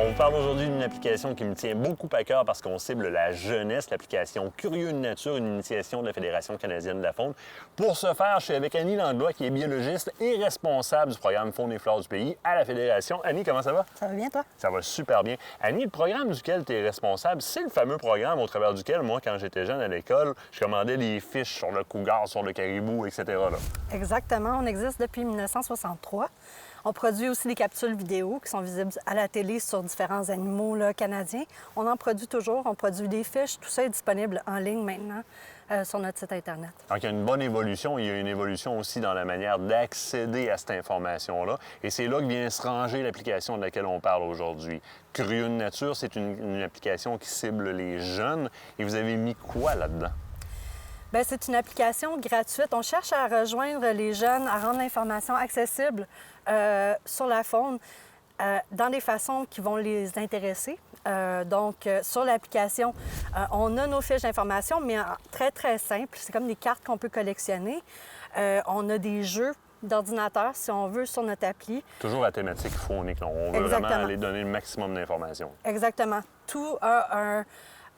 On vous parle aujourd'hui d'une application qui me tient beaucoup à cœur parce qu'on cible la jeunesse, l'application Curieux de nature, une initiation de la Fédération canadienne de la faune. Pour ce faire, je suis avec Annie Langlois, qui est biologiste et responsable du programme Faune et Flore du pays à la Fédération. Annie, comment ça va? Ça va bien, toi? Ça va super bien. Annie, le programme duquel tu es responsable, c'est le fameux programme au travers duquel, moi, quand j'étais jeune à l'école, je commandais des fiches sur le cougar, sur le caribou, etc. là. Exactement. On existe depuis 1963. On produit aussi des capsules vidéo qui sont visibles à la télé sur différents animaux là, canadiens. On en produit toujours. On produit des fiches. Tout ça est disponible en ligne maintenant sur notre site Internet. Donc, il y a une bonne évolution. Il y a une évolution aussi dans la manière d'accéder à cette information-là. Et c'est là que vient se ranger l'application de laquelle on parle aujourd'hui. Curieux de nature, c'est une application qui cible les jeunes. Et vous avez mis quoi là-dedans? Bien, c'est une application gratuite. On cherche à rejoindre les jeunes, à rendre l'information accessible sur la faune dans des façons qui vont les intéresser. Sur l'application, on a nos fiches d'information, mais très, très simple. C'est comme des cartes qu'on peut collectionner. On a des jeux d'ordinateur, si on veut, sur notre appli. Toujours la thématique faunique. On veut vraiment aller donner le maximum d'informations. Exactement. Tout a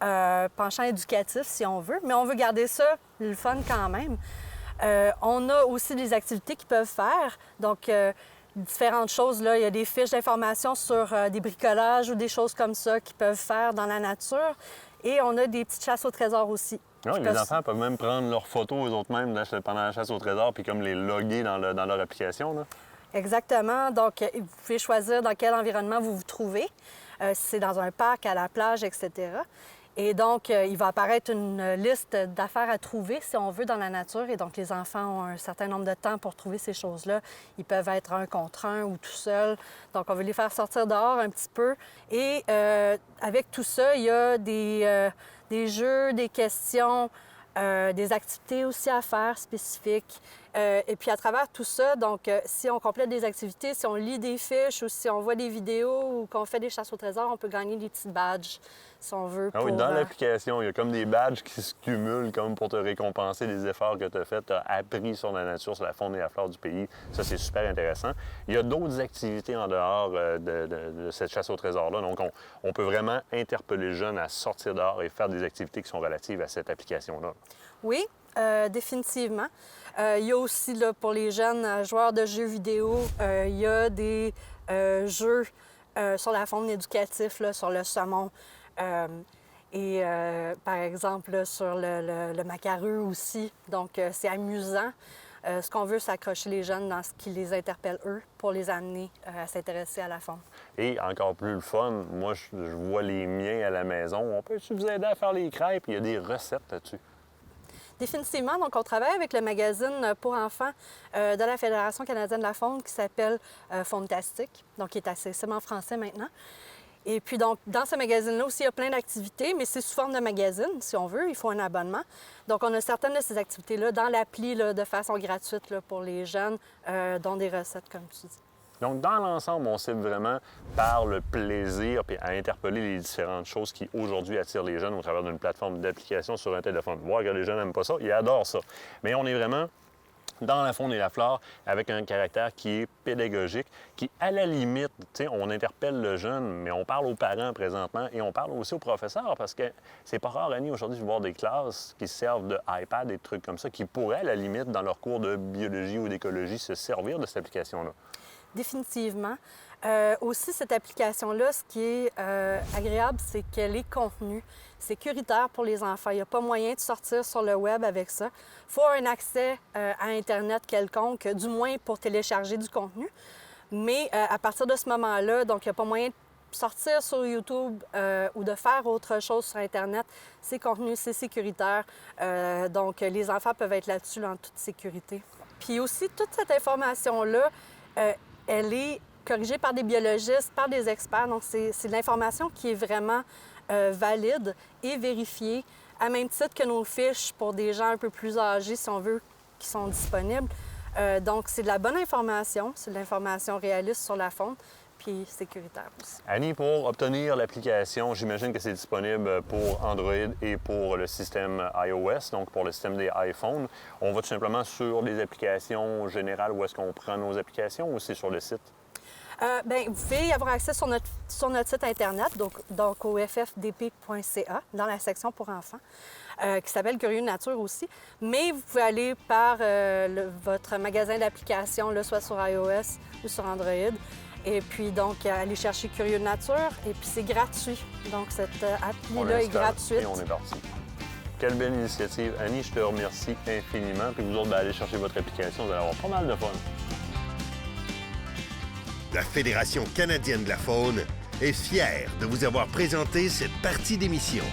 un penchant éducatif, si on veut, mais on veut garder ça le fun quand même. On a aussi des activités qu'ils peuvent faire. Donc, différentes choses. Là. Il y a des fiches d'information sur des bricolages ou des choses comme ça qu'ils peuvent faire dans la nature. Et on a des petites chasses au trésor aussi. Oui, les enfants peuvent même prendre leurs photos eux-mêmes pendant la chasse au trésor puis comme les loguer dans leur application. Là. Exactement. Donc, vous pouvez choisir dans quel environnement vous vous trouvez. Si c'est dans un parc, à la plage, etc. Et donc, il va apparaître une liste d'affaires à trouver, si on veut, dans la nature. Et donc, les enfants ont un certain nombre de temps pour trouver ces choses-là. Ils peuvent être un contre un ou tout seul. Donc, on veut les faire sortir dehors un petit peu. Et avec tout ça, il y a des jeux, des questions, des activités aussi à faire spécifiques. Et puis, à travers tout ça, donc, si on complète des activités, si on lit des fiches ou si on voit des vidéos ou qu'on fait des chasses au trésor, on peut gagner des petits badges, si on veut. Ah oui, dans l'application, il y a comme des badges qui se cumulent comme pour te récompenser des efforts que tu as faits, tu as appris sur la nature, sur la faune et la flore du pays. Ça, c'est super intéressant. Il y a d'autres activités en dehors de cette chasse au trésor-là. Donc, on peut vraiment interpeller les jeunes à sortir dehors et faire des activités qui sont relatives à cette application-là. Oui, définitivement. Il y a aussi, là, pour les jeunes joueurs de jeux vidéo, il y a des jeux sur la faune éducative, là, sur le saumon. Par exemple, là, sur le macareux aussi. Donc, c'est amusant. Ce qu'on veut, c'est accrocher les jeunes dans ce qui les interpelle, eux, pour les amener à s'intéresser à la faune. Et encore plus le fun, moi, je vois les miens à la maison. On peut-tu vous aider à faire les crêpes? Il y a des recettes là-dessus. Définitivement. Donc, on travaille avec le magazine pour enfants de la Fédération canadienne de la faune qui s'appelle Fauntastique, donc qui est accessible en français maintenant. Et puis, donc, dans ce magazine-là aussi, il y a plein d'activités, mais c'est sous forme de magazine, si on veut. Il faut un abonnement. Donc, on a certaines de ces activités-là dans l'appli de façon gratuite là, pour les jeunes, dont des recettes, comme tu dis. Donc, dans l'ensemble, on cible vraiment par le plaisir et à interpeller les différentes choses qui, aujourd'hui, attirent les jeunes au travers d'une plateforme d'application sur un téléphone. Voir que les jeunes n'aiment pas ça, ils adorent ça. Mais on est vraiment dans la faune et la flore avec un caractère qui est pédagogique, qui, à la limite, on interpelle le jeune, mais on parle aux parents présentement et on parle aussi aux professeurs parce que c'est pas rare, Annie, aujourd'hui, de voir des classes qui se servent de iPad, des trucs comme ça, qui pourraient, à la limite, dans leur cours de biologie ou d'écologie, se servir de cette application-là. Définitivement. Aussi, cette application-là, ce qui est agréable, c'est qu'elle est contenue, sécuritaire pour les enfants. Il n'y a pas moyen de sortir sur le web avec ça. Il faut un accès à Internet quelconque, du moins pour télécharger du contenu. Mais à partir de ce moment-là, donc il n'y a pas moyen de sortir sur YouTube ou de faire autre chose sur Internet. C'est contenu, c'est sécuritaire. Donc, les enfants peuvent être là-dessus en toute sécurité. Puis aussi, toute cette information-là, elle est corrigée par des biologistes, par des experts. Donc, c'est de l'information qui est vraiment valide et vérifiée, à même titre que nos fiches pour des gens un peu plus âgés, si on veut, qui sont disponibles. Donc, c'est de la bonne information, c'est de l'information réaliste sur la faune, puis sécuritaire aussi. Annie, pour obtenir l'application, j'imagine que c'est disponible pour Android et pour le système iOS, donc pour le système des iPhones. On va tout simplement sur les applications générales où est-ce qu'on prend nos applications ou c'est sur le site? Vous pouvez y avoir accès sur notre site Internet, donc au ffdp.ca, dans la section pour enfants, qui s'appelle Curieux Nature aussi. Mais vous pouvez aller par votre magasin d'applications, soit sur iOS ou sur Android. Et puis, donc, aller chercher Curieux Nature. Et puis, c'est gratuit. Donc, cette appli-là est gratuite. Et on est parti. Quelle belle initiative. Annie, je te remercie infiniment. Puis vous autres, allez chercher votre application. Vous allez avoir pas mal de fun. La Fédération canadienne de la faune est fière de vous avoir présenté cette partie d'émission.